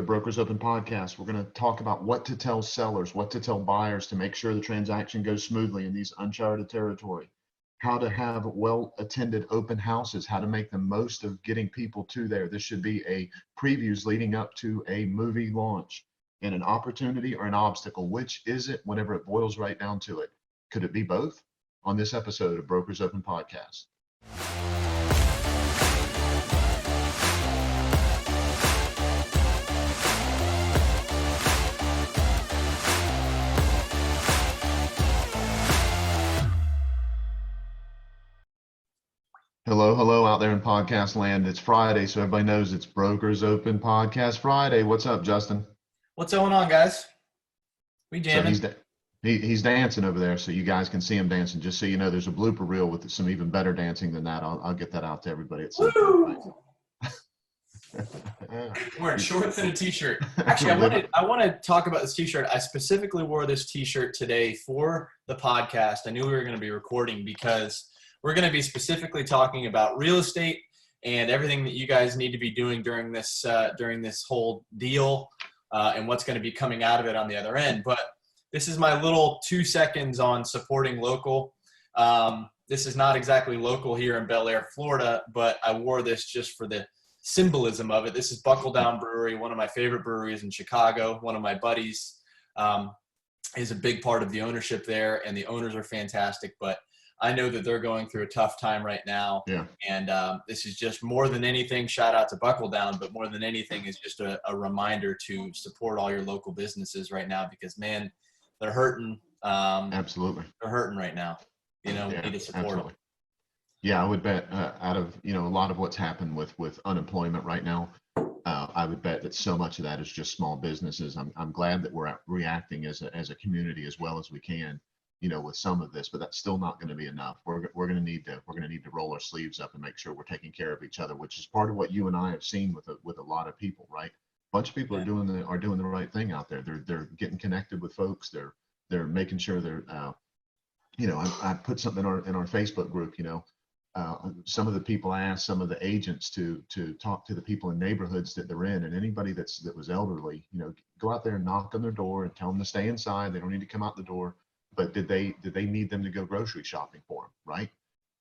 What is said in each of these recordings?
Brokers Open Podcast. We're going to talk about what to tell sellers, what to tell buyers to make sure the transaction goes smoothly in these uncharted territory, how to have well-attended open houses, how to make the most of getting people to there. This should be a previews leading up to a movie launch, and an opportunity or an obstacle. Which is it whenever it boils right down to it? Could it be both? On this episode of Brokers Open Podcast. Hello out there in podcast land. It's Friday, so everybody knows it's Brokers Open Podcast Friday. What's up, Justin? What's going on, guys? We jamming. So he's dancing over there, so you guys can see him dancing. Just so you know, there's a blooper reel with some even better dancing than that. I'll get that out to everybody at some point. Wearing shorts and a t-shirt. Actually, I want to talk about this t-shirt. I specifically wore this t-shirt today for the podcast. I knew we were going to be recording because we're going to be specifically talking about real estate and everything that you guys need to be doing during this whole deal and what's going to be coming out of it on the other end. But this is my little 2 seconds on supporting local. This is not exactly local here in Bel Air, Florida, but I wore this just for the symbolism of it. This is Buckle Down Brewery, one of my favorite breweries in Chicago. One of my buddies is a big part of the ownership there, and the owners are fantastic. But I know that they're going through a tough time right now. Yeah. And this is just more than anything, shout out to Buckle Down, but more than anything is just a reminder to support all your local businesses right now because, man, they're hurting. Absolutely. They're hurting right now. We need to support them. Yeah, I would bet out of, a lot of what's happened with unemployment right now, I would bet that so much of that is just small businesses. I'm glad that we're reacting as a community as well as we can, with some of this, but that's still not going to be enough. We're going to need to roll our sleeves up and make sure we're taking care of each other, which is part of what you and I have seen with a lot of people, right? A bunch of people are doing the right thing out there. They're getting connected with folks. They're making sure they're, I put something in our Facebook group, some of the people, I asked some of the agents to talk to the people in neighborhoods that they're in, and anybody that was elderly, go out there and knock on their door and tell them to stay inside. They don't need to come out the door. But did they need them to go grocery shopping for them, right?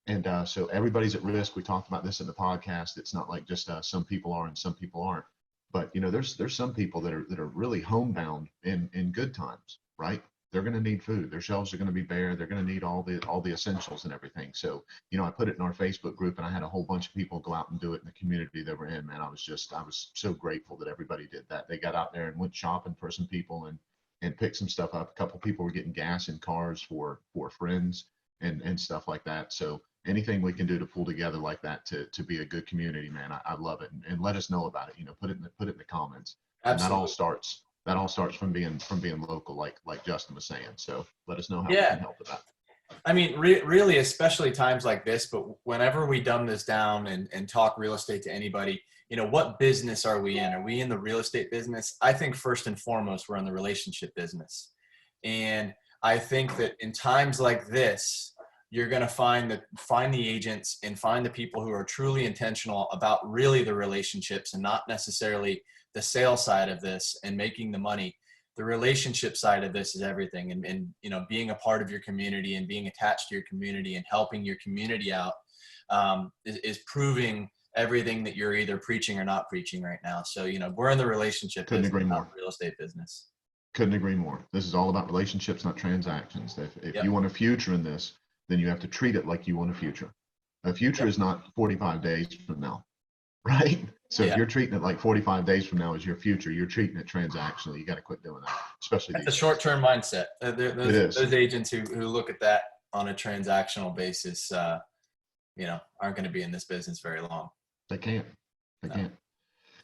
And so everybody's at risk. We talked about this in the podcast. It's not like just some people are and some people aren't. But there's some people that are really homebound in good times, right? They're going to need food. Their shelves are going to be bare. They're going to need all the essentials and everything. So I put it in our Facebook group, and I had a whole bunch of people go out and do it in the community that we're in. Man, I was so grateful that everybody did that. They got out there and went shopping for some people and picked some stuff up. A couple people were getting gas in cars for friends and stuff like that. So anything we can do to pull together like that to be a good community, man, I love it. And let us know about it. Put it in the comments. Absolutely. And that all starts from being local, like Justin was saying. So let us know how we can help with that. I mean, really, especially times like this, but whenever we dumb this down and talk real estate to anybody, what business are we in? Are we in the real estate business? I think first and foremost, we're in the relationship business. And I think that in times like this, you're going to find the agents and find the people who are truly intentional about really the relationships and not necessarily the sales side of this and making the money. The relationship side of this is everything. And being a part of your community and being attached to your community and helping your community out is proving everything that you're either preaching or not preaching right now. So, we're in the relationship business, agree more. Real estate business. Couldn't agree more. This is all about relationships, not transactions. If you want a future in this, then you have to treat it like you want a future. A future is not 45 days from now, right? So if you're treating it like 45 days from now as your future, you're treating it transactionally. You got to quit doing that, especially that's a short-term mindset. Those agents who look at that on a transactional basis, aren't going to be in this business very long. They can't.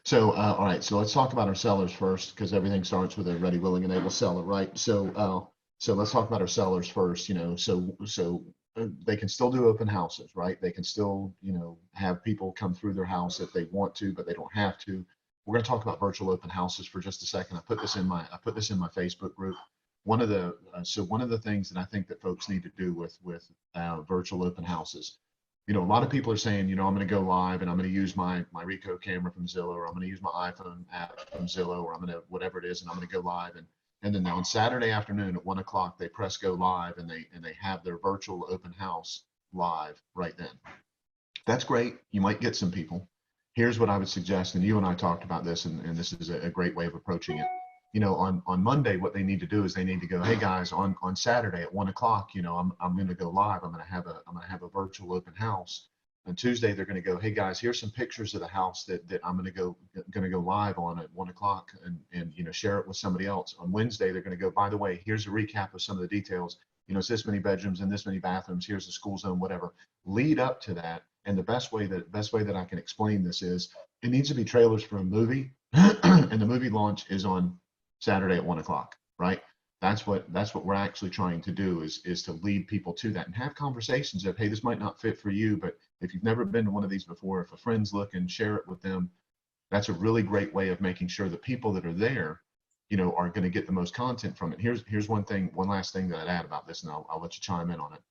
So, all right. So let's talk about our sellers first, because everything starts with a ready, willing, and able seller, right? So let's talk about our sellers first. So they can still do open houses, right? They can still, have people come through their house if they want to, but they don't have to. We're going to talk about virtual open houses for just a second. I put this in my Facebook group. One of the things that I think that folks need to do with virtual open houses You know, a lot of people are saying, you know, I'm going to go live and I'm going to use my Ricoh camera from Zillow, or I'm going to use my iPhone app from Zillow, or I'm going to whatever it is, and I'm going to go live. And then on Saturday afternoon at 1 o'clock, they press go live, and they have their virtual open house live right then. That's great. You might get some people. Here's what I would suggest, and you and I talked about this, and this is a great way of approaching it. You know, on Monday, what they need to do is they need to go, hey guys, on Saturday at 1 o'clock, you know, I'm going to go live. I'm going to have a virtual open house. On Tuesday, they're going to go, hey guys, here's some pictures of the house that I'm going to go live on at 1 o'clock, and you know, share it with somebody else. On Wednesday, they're going to go, by the way, here's a recap of some of the details. You know, it's this many bedrooms and this many bathrooms. Here's the school zone, whatever. Lead up to that. And the best way that I can explain this is it needs to be trailers for a movie, and the movie launch is on Saturday at 1 o'clock, right? That's what we're actually trying to do is to lead people to that and have conversations of, hey, this might not fit for you, but if you've never been to one of these before, if a friend's looking, share it with them. That's a really great way of making sure the people that are there, you know, are going to get the most content from it. Here's one last thing that I'd add about this, and I'll let you chime in on it.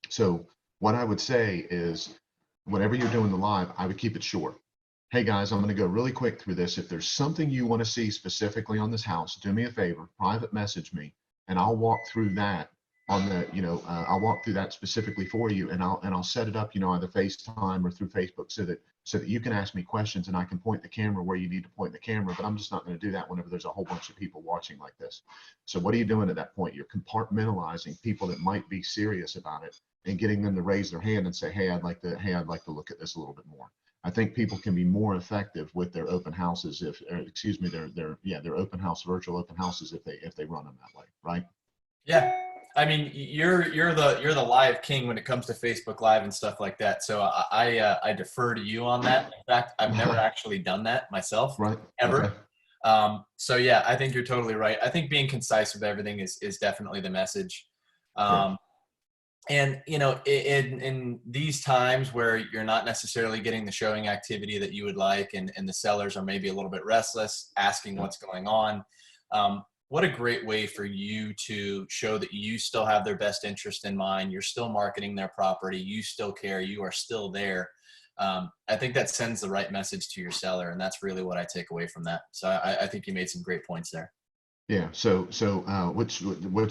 So what I would say is, whatever you're doing the live, I would keep it short. Hey guys, I'm going to go really quick through this. If there's something you want to see specifically on this house, do me a favor, private message me, and I'll walk through that on the, you know, I'll walk through that specifically for you, and I'll set it up, you know, either FaceTime or through Facebook, so that you can ask me questions and I can point the camera where you need to point the camera. But I'm just not going to do that whenever there's a whole bunch of people watching like this. So what are you doing at that point? You're compartmentalizing people that might be serious about it and getting them to raise their hand and say, hey, I'd like to look at this a little bit more. I think people can be more effective with their open houses their open house, virtual open houses, if they run them that way, right? Yeah. I mean, you're the live king when it comes to Facebook Live and stuff like that. So I defer to you on that. In fact, I've never actually done that myself, Right. ever. Okay. So yeah, I think you're totally right. I think being concise with everything is definitely the message. And you know, in these times where you're not necessarily getting the showing activity that you would like, and the sellers are maybe a little bit restless, asking what's going on. What a great way for you to show that you still have their best interest in mind. You're still marketing their property. You still care. You are still there. I think that sends the right message to your seller, and that's really what I take away from that. So I think you made some great points there. Yeah. So what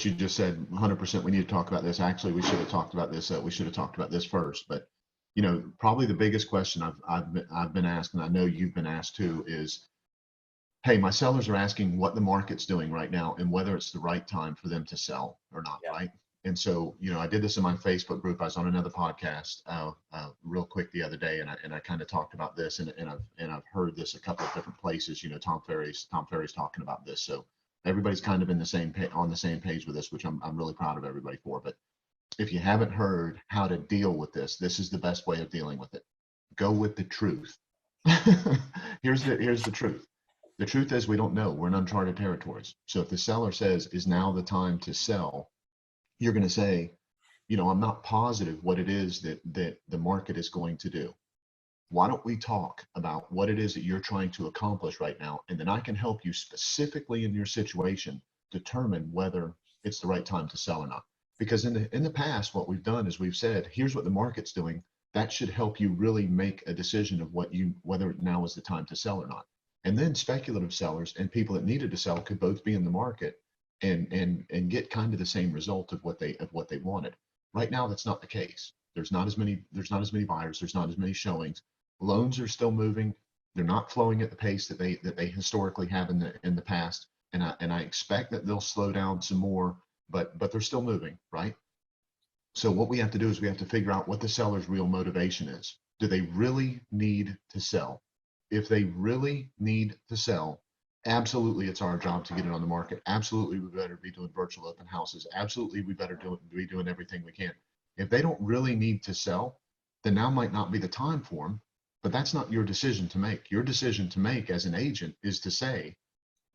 you just said, 100%. We need to talk about this. Actually, we should have talked about this. We should have talked about this first. But you know, probably the biggest question I've been asked, and I know you've been asked too, is, hey, my sellers are asking what the market's doing right now and whether it's the right time for them to sell or not, right? And so, you know, I did this in my Facebook group. I was on another podcast real quick the other day, and I kind of talked about this, and I've heard this a couple of different places. You know, Tom Ferry's talking about this, so everybody's kind of on the same page with this, which I'm really proud of everybody for. But if you haven't heard how to deal with this is the best way of dealing with it. Go with the truth. Here's the truth. The truth is, we don't know. We're in uncharted territories. So if the seller says, is now the time to sell, you're going to say, you know, I'm not positive what it is that the market is going to do. Why don't we talk about what it is that you're trying to accomplish right now? And then I can help you specifically in your situation determine whether it's the right time to sell or not. Because in the past, what we've done is we've said, here's what the market's doing. That should help you really make a decision of whether now is the time to sell or not. And then speculative sellers and people that needed to sell could both be in the market and get kind of the same result of what they wanted. Right now, that's not the case. There's not as many buyers. There's not as many showings. Loans are still moving. They're not flowing at the pace that they historically have in the past. And I expect that they'll slow down some more, but they're still moving, right? So what we have to do is we have to figure out what the seller's real motivation is. Do they really need to sell? If they really need to sell, absolutely, it's our job to get it on the market. Absolutely, we better be doing virtual open houses. Absolutely, we better be doing everything we can. If they don't really need to sell, then now might not be the time for them. But that's not your decision to make. Your decision to make as an agent is to say,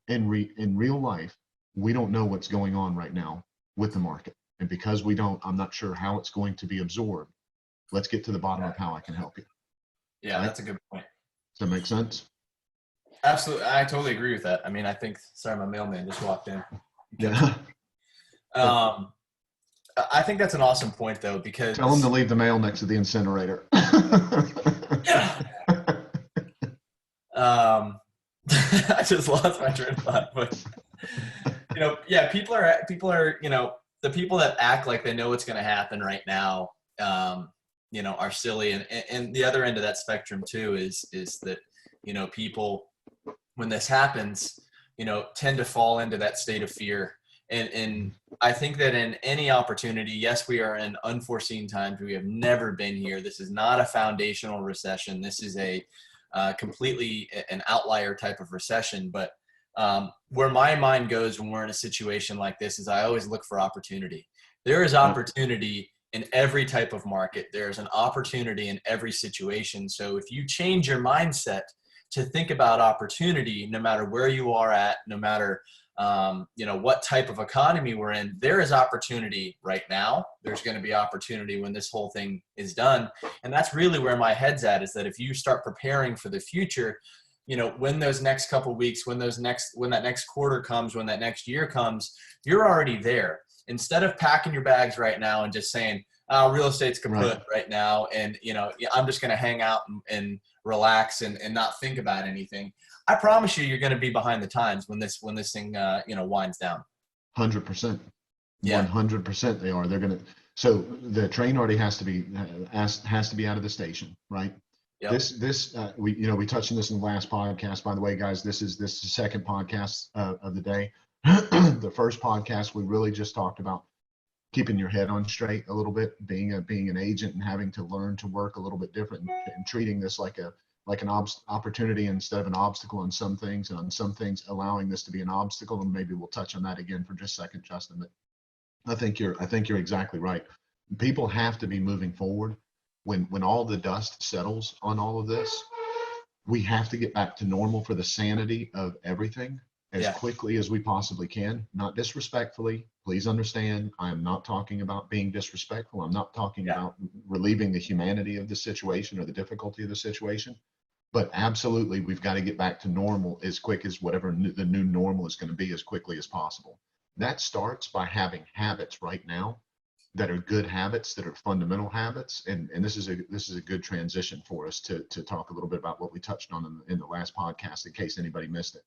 in real life, we don't know what's going on right now with the market. And because we don't, I'm not sure how it's going to be absorbed. Let's get to the bottom of how I can help you. Yeah, right? That's a good point. Does that make sense? Absolutely. I totally agree with that. I mean, I think, sorry, my mailman just walked in. Yeah. I think that's an awesome point though, because Tell them to leave the mail next to the incinerator. I just lost my train of thought, but yeah, people are, the people that act like they know what's going to happen right now, are silly. And the other end of that spectrum too is that, people, when this happens, tend to fall into that state of fear. And I think that in any opportunity, yes, we are in unforeseen times. We have never been here. This is not a foundational recession. This is a completely an outlier type of recession. But where my mind goes when we're in a situation like this is I always look for opportunity. There is opportunity in every type of market. There's an opportunity in every situation. So if you change your mindset to think about opportunity, no matter where you are at, no matter what type of economy we're in, there is opportunity right now. There's going to be opportunity when this whole thing is done. And that's really where my head's at, is that if you start preparing for the future, when those next couple of weeks, when that next quarter comes, when that next year comes, you're already there. Instead of packing your bags right now and just saying, real estate's kaput right now, and I'm just going to hang out and relax and not think about anything. I promise you're going to be behind the times when this thing winds down. 100%. Yeah. 100% they are. They're going to. So the train already has to be out of the station, right? Yep. We touched on this in the last podcast. By the way, guys, this is the second podcast of the day. The first podcast we really just talked about keeping your head on straight a little bit, being an agent and having to learn to work a little bit different, and treating this like an opportunity instead of an obstacle on some things, and on some things allowing this to be an obstacle. And maybe we'll touch on that again for just a second, Justin. But I think you're exactly right. People have to be moving forward. When all the dust settles on all of this, we have to get back to normal for the sanity of everything as quickly as we possibly can. Not disrespectfully. Please understand, I am not talking about being disrespectful. I'm not talking about relieving the humanity of the situation or the difficulty of the situation. But absolutely, we've got to get back to normal as quick as whatever the new normal is going to be, as quickly as possible. That starts by having habits right now that are good habits, that are fundamental habits. And this is a good transition for us to talk a little bit about what we touched on in the last podcast, in case anybody missed it.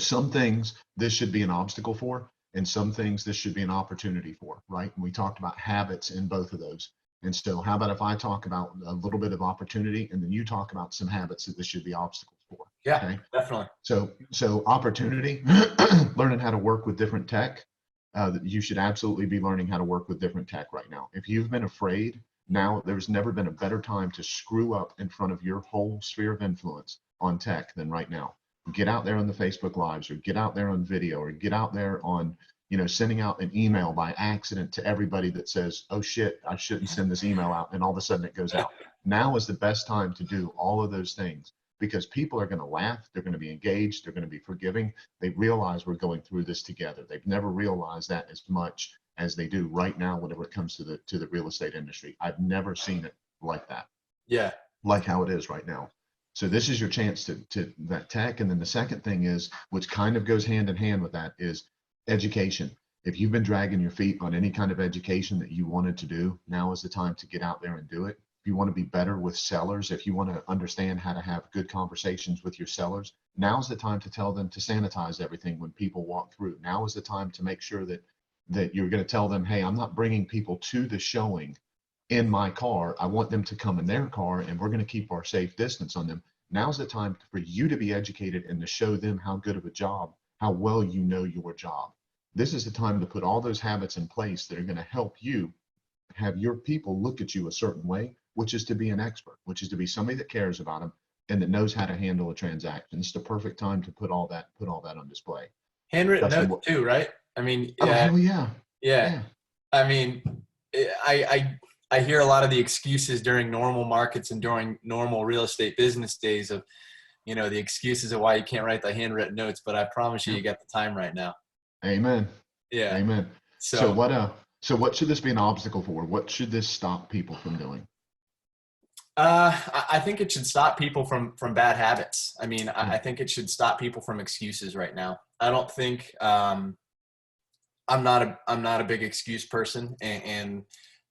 Some things this should be an obstacle for, and some things this should be an opportunity for, right? And we talked about habits in both of those. And so how about if I talk about a little bit of opportunity, and then you talk about some habits that this should be obstacles for? Yeah, okay? Definitely. So opportunity, learning how to work with different tech. You should absolutely be learning how to work with different tech right now. If you've been afraid, now there's never been a better time to screw up in front of your whole sphere of influence on tech than right now. Get out there on the Facebook Lives, or get out there on video, or get out there on, sending out an email by accident to everybody that says, oh shit, I shouldn't send this email out. And all of a sudden it goes out. Now is the best time to do all of those things, because people are going to laugh. They're going to be engaged. They're going to be forgiving. They realize we're going through this together. They've never realized that as much as they do right now whenever it comes to the real estate industry. I've never seen it like that. Yeah. Like how it is right now. So this is your chance to that tech. And then the second thing is, which kind of goes hand in hand with that, is education. If you've been dragging your feet on any kind of education that you wanted to do, now is the time to get out there and do it. If you want to be better with sellers, if you want to understand how to have good conversations with your sellers, now's the time to tell them to sanitize everything when people walk through. Now is the time to make sure that you're going to tell them, hey, I'm not bringing people to the showing in my car. I want them to come in their car, and we're going to keep our safe distance on them. Now's the time for you to be educated and to show them how good of a job, how well you know your job. This is the time to put all those habits in place that are going to help you have your people look at you a certain way, which is to be an expert, which is to be somebody that cares about them and that knows how to handle a transaction. It's the perfect time to put all that on display. Handwritten notes too, right? I mean, oh, hell yeah. Yeah. I mean, I hear a lot of the excuses during normal markets and during normal real estate business days of, the excuses of why you can't write the handwritten notes, but I promise you got the time right now. Amen. Yeah. Amen. So what should this be an obstacle for? What should this stop people from doing? I think it should stop people from bad habits. I mean, I think it should stop people from excuses right now. I don't think, I'm not a big excuse person, and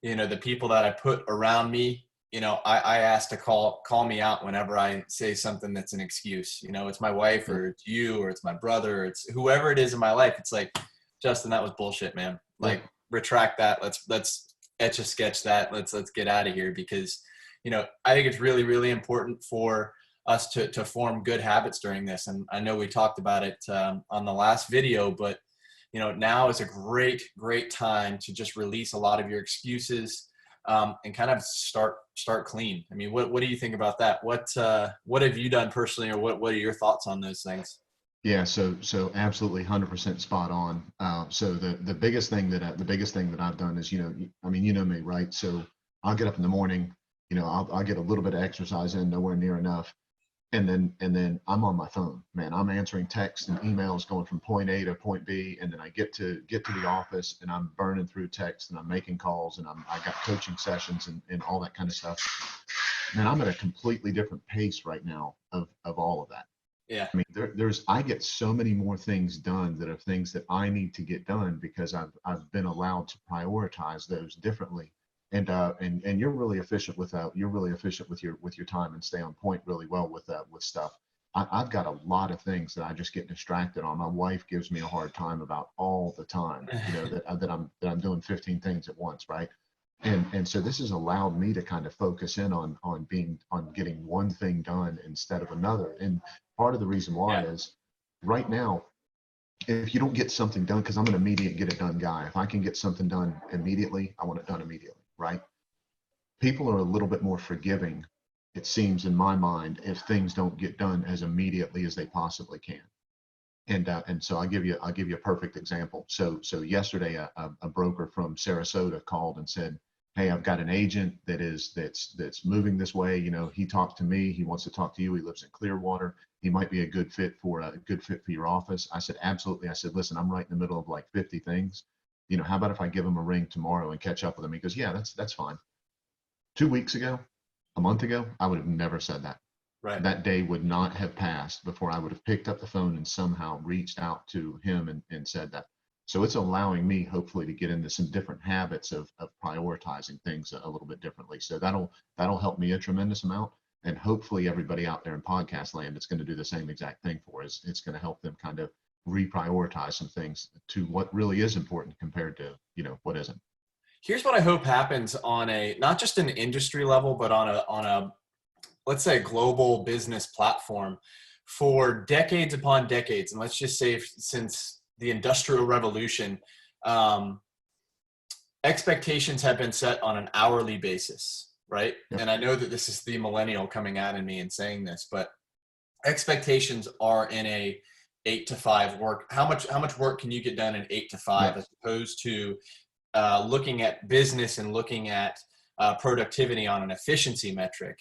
you know, the people that I put around me, you know, I ask to call me out whenever I say something that's an excuse. You know, it's my wife Yeah. or it's you or it's my brother or it's whoever it is in my life. It's like, Justin, that was bullshit, man. Yeah. Like, retract that. Let's etch a sketch that. Let's get out of here, because, you know, I think it's really, really important for us to form good habits during this. And I know we talked about it on the last video, but you know, now is a great time to just release a lot of your excuses, and kind of start clean. I mean, what do you think about that? What have you done personally, or what are your thoughts on those things? Yeah, so absolutely 100% spot on. So the biggest thing that I've done is, I mean, you know me, right? So I'll get up in the morning, I'll get a little bit of exercise in, nowhere near enough, and then I'm on my phone, man. I'm answering texts and emails going from point A to point B, and then I get to the office and I'm burning through text and I'm making calls and I got coaching sessions and all that kind of stuff. Man, I'm at a completely different pace right now of all of that. Yeah. I mean, I get so many more things done that are things that I need to get done because I've been allowed to prioritize those differently. And you're really efficient with your time and stay on point really well with stuff. I've got a lot of things that I just get distracted on. My wife gives me a hard time about all the time, that I'm doing 15 things at once, right? And so this has allowed me to kind of focus in on getting one thing done instead of another. And part of the reason why is right now, if you don't get something done, because I'm an immediate get it done guy. If I can get something done immediately, I want it done immediately, right? People are a little bit more forgiving, it seems in my mind, if things don't get done as immediately as they possibly can. And so I'll give you a perfect example. So yesterday, a broker from Sarasota called and said, "Hey, I've got an agent that's moving this way. He talked to me. He wants to talk to you. He lives in Clearwater. He might be a good fit for your office." I said, "Absolutely." I said, "Listen, I'm right in the middle of like 50 things. How about if I give him a ring tomorrow and catch up with him?" He goes, "Yeah, that's fine." 2 weeks ago, a month ago, I would have never said that. Right. That day would not have passed before I would have picked up the phone and somehow reached out to him and said that. So it's allowing me hopefully to get into some different habits of prioritizing things a little bit differently. So that'll help me a tremendous amount. And hopefully everybody out there in podcast land, it's going to do the same exact thing for us. It's going to help them kind of reprioritize some things to what really is important compared to, what isn't. Here's what I hope happens on not just an industry level, but on a let's say a global business platform for decades upon decades. And let's just say since the Industrial Revolution, expectations have been set on an hourly basis, right? Yep. And I know that this is the millennial coming out of me and saying this, but expectations are in a 8 to 5 work. How much work can you get done in 8 to 5, as opposed to looking at business and looking at productivity on an efficiency metric,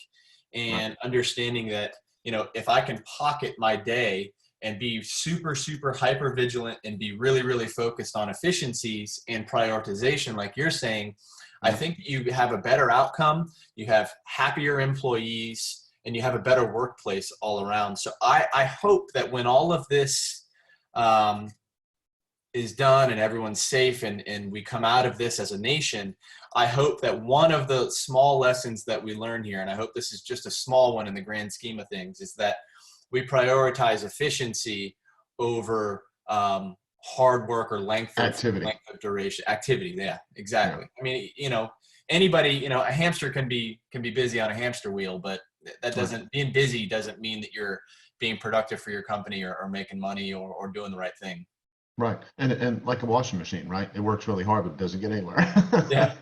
and understanding that, if I can pocket my day and be super, super hyper vigilant and be really, really focused on efficiencies and prioritization, like you're saying, I think you have a better outcome, you have happier employees, and you have a better workplace all around. So I hope that when all of this is done and everyone's safe and we come out of this as a nation, I hope that one of the small lessons that we learn here, and I hope this is just a small one in the grand scheme of things, is that we prioritize efficiency over hard work or length of duration. Activity, yeah, exactly. Yeah. I mean, anybody, a hamster can be busy on a hamster wheel, but that doesn't, being busy doesn't mean that you're being productive for your company or making money or doing the right thing. Right. And like a washing machine, right? It works really hard, but it doesn't get anywhere. Yeah.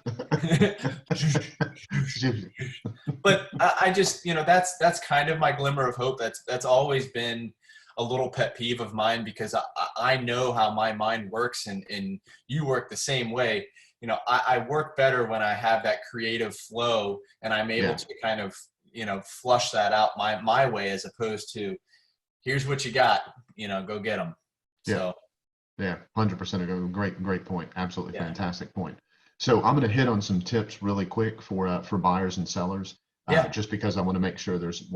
But I just, that's kind of my glimmer of hope. That's always been a little pet peeve of mine, because I know how my mind works, and you work the same way. I work better when I have that creative flow and I'm able to kind of, flush that out my way, as opposed to, here's what you got, go get them. So. Yeah, 100%. Great point. Absolutely fantastic point. So I'm going to hit on some tips really quick for buyers and sellers, just because I want to make sure there's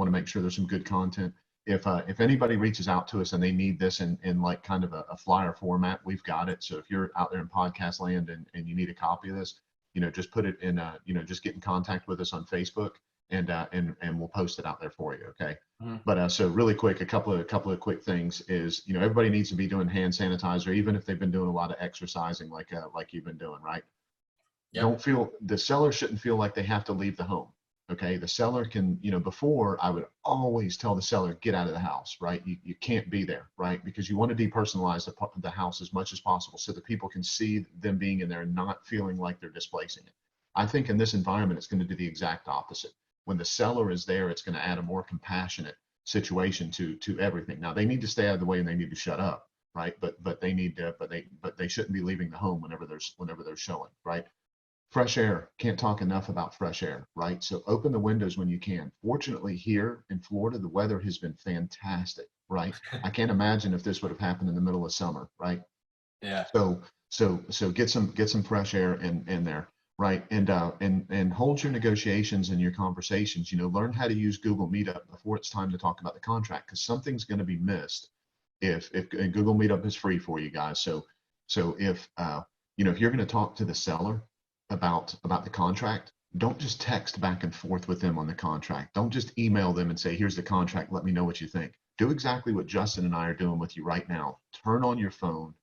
some good content. if anybody reaches out to us and they need this in like kind of a flyer format, we've got it. So if you're out there in podcast land and you need a copy of this, just put it in, just get in contact with us on Facebook and we'll post it out there for you. Okay. Mhm. But so really quick, a couple of quick things is, everybody needs to be doing hand sanitizer, even if they've been doing a lot of exercising like you've been doing, right? Yep. The seller shouldn't feel like they have to leave the home. Okay. The seller can, before I would always tell the seller, get out of the house, right? You can't be there, right? Because you want to depersonalize the house as much as possible so that people can see them being in there and not feeling like they're displacing it. I think in this environment, it's going to do the exact opposite. When the seller is there, it's going to add a more compassionate situation to everything. Now they need to stay out of the way and they need to shut up, right? But they need to, but they shouldn't be leaving the home whenever they're showing, right? Fresh air, can't talk enough about fresh air, right? So open the windows when you can. Fortunately, here in Florida, the weather has been fantastic, right? I can't imagine if this would have happened in the middle of summer, right? Yeah. So get some fresh air in there, right? And hold your negotiations and your conversations. Learn how to use Google Meetup before it's time to talk about the contract, because something's going to be missed if and Google Meetup is free for you guys. So if if you're going to talk to the seller about the contract, don't just text back and forth with them on the contract. Don't just email them and say, here's the contract, let me know what you think. Do exactly what Justin and I are doing with you right now. Turn on your phone,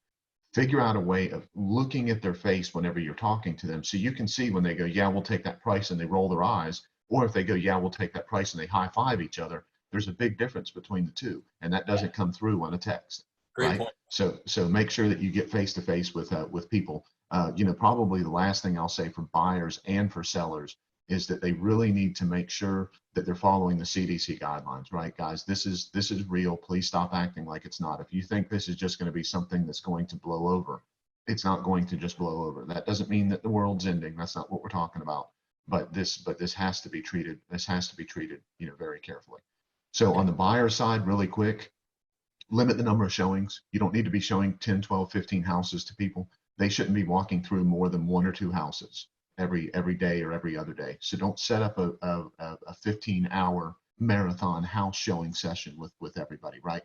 figure out a way of looking at their face whenever you're talking to them, so you can see when they go, yeah, we'll take that price, and they roll their eyes, or if they go, yeah, we'll take that price, and they high five each other. There's a big difference between the two, and that doesn't come through on a text. Great right? point. So make sure that you get face to face with people. Probably the last thing I'll say for buyers and for sellers is that they really need to make sure that they're following the CDC guidelines, right, guys? This is real. Please stop acting like it's not. If you think this is just going to be something that's going to blow over, it's not going to just blow over. That doesn't mean that the world's ending. That's not what we're talking about. But this has to be treated. This has to be treated, very carefully. So on the buyer side, really quick, limit the number of showings. You don't need to be showing 10, 12, 15 houses to people. They shouldn't be walking through more than 1 or 2 houses every day or every other day. So don't set up a 15-hour marathon house showing session with everybody, right?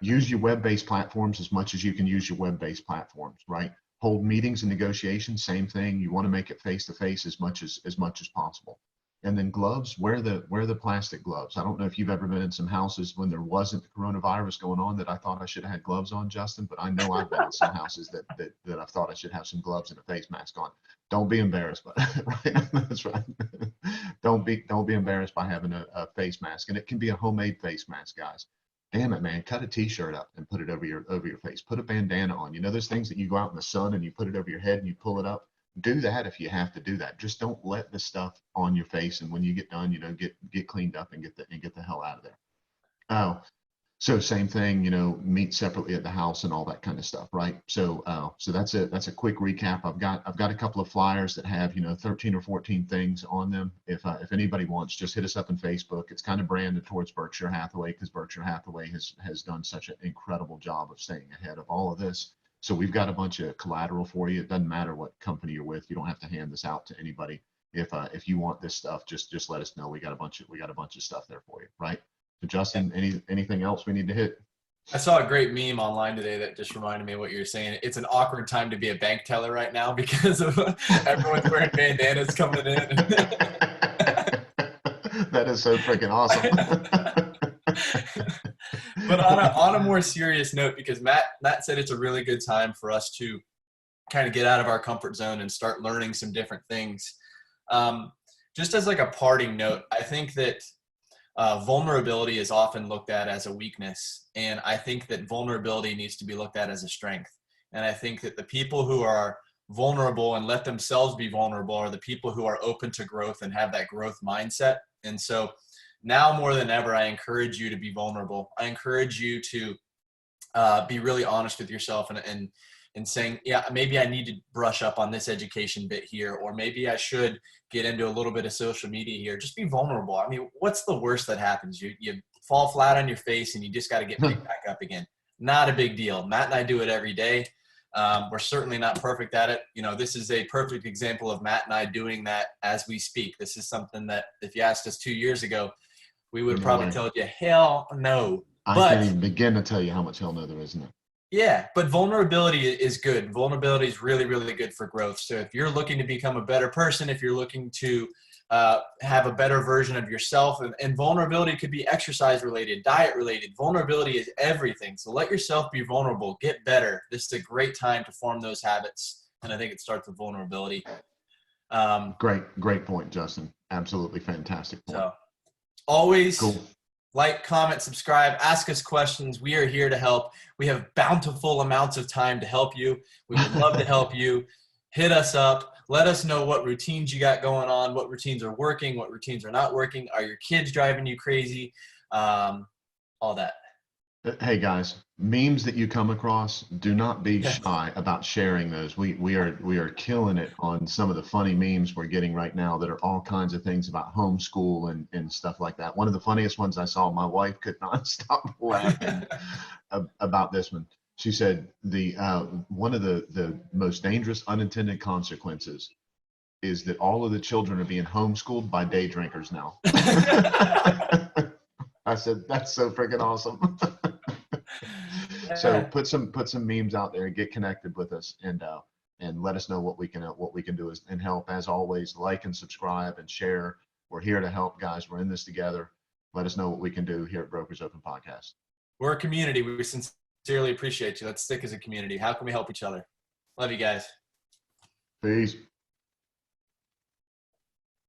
Use your web-based platforms as much as you can use your web-based platforms, right? Hold meetings and negotiations, same thing. You want to make it face-to-face as much as possible. And then gloves, wear the plastic gloves. I don't know if you've ever been in some houses when there wasn't the coronavirus going on that I thought I should have had gloves on, Justin, but I know I've been in some houses that I thought I should have some gloves and a face mask on. Don't be embarrassed, but right? That's right. Don't be embarrassed by having a face mask, and it can be a homemade face mask, guys. Damn it, man, cut a t-shirt up and put it over your face. Put a bandana on. Those things that you go out in the sun and you put it over your head and you pull it up. Do that if you have to do that. Just don't let the stuff on your face, and when you get done, get cleaned up and get the hell out of there. Oh, so same thing, meet separately at the house and all that kind of stuff, right? So that's a quick recap. I've got a couple of flyers that have 13 or 14 things on them. If anybody wants, just hit us up on Facebook. It's kind of branded towards Berkshire Hathaway because Berkshire Hathaway has done such an incredible job of staying ahead of all of this. So we've got a bunch of collateral for you. It doesn't matter what company you're with. You don't have to hand this out to anybody. If you want this stuff, just let us know. We got a bunch of stuff there for you, right? So Justin, anything else we need to hit? I saw a great meme online today that just reminded me of what you were saying. It's an awkward time to be a bank teller right now because of everyone's wearing bandanas coming in. That is so freaking awesome. But on a more serious note, because Matt said it's a really good time for us to kind of get out of our comfort zone and start learning some different things. Just as like a parting note, I think that vulnerability is often looked at as a weakness, and I think that vulnerability needs to be looked at as a strength. And I think that the people who are vulnerable and let themselves be vulnerable are the people who are open to growth and have that growth mindset. And so now more than ever, I encourage you to be vulnerable. I encourage you to be really honest with yourself and saying, yeah, maybe I need to brush up on this education bit here, or maybe I should get into a little bit of social media here. Just be vulnerable. I mean, what's the worst that happens? You fall flat on your face and you just got to get picked back up again. Not a big deal. Matt and I do it every day. We're certainly not perfect at it. This is a perfect example of Matt and I doing that as we speak. This is something that if you asked us 2 years ago, we would have probably told you, hell no. I But can't even begin to tell you how much hell no there isn't. yeah, but vulnerability is good. Vulnerability is really, really good for growth. So if you're looking to become a better person, if you're looking to have a better version of yourself, and vulnerability could be exercise related, diet related. Vulnerability is everything. So let yourself be vulnerable. Get better. This is a great time to form those habits. And I think it starts with vulnerability. Great point, Justin. Absolutely fantastic point. So always Cool. like, comment, subscribe, ask us questions. We are here to help. We have bountiful amounts of time to help you. We would love to help you. Hit us up. Let us know what routines you got going on, what routines are working, what routines are not working. Are your kids driving you crazy? All that. Hey guys, memes that you come across, do not be shy about sharing those. We are killing it on some of the funny memes we're getting right now that are all kinds of things about homeschool and stuff like that. One of the funniest ones I saw, my wife could not stop laughing about this one. She said one of the most dangerous unintended consequences is that all of the children are being homeschooled by day drinkers now. I said, that's so freaking awesome. So put some memes out there, get connected with us, and let us know what we can do and help. As always, like and subscribe and share. We're here to help, guys. We're in this together. Let us know what we can do here at Brokers Open Podcast. We're a community. We sincerely appreciate you. Let's stick as a community. How can we help each other? Love you guys. Peace.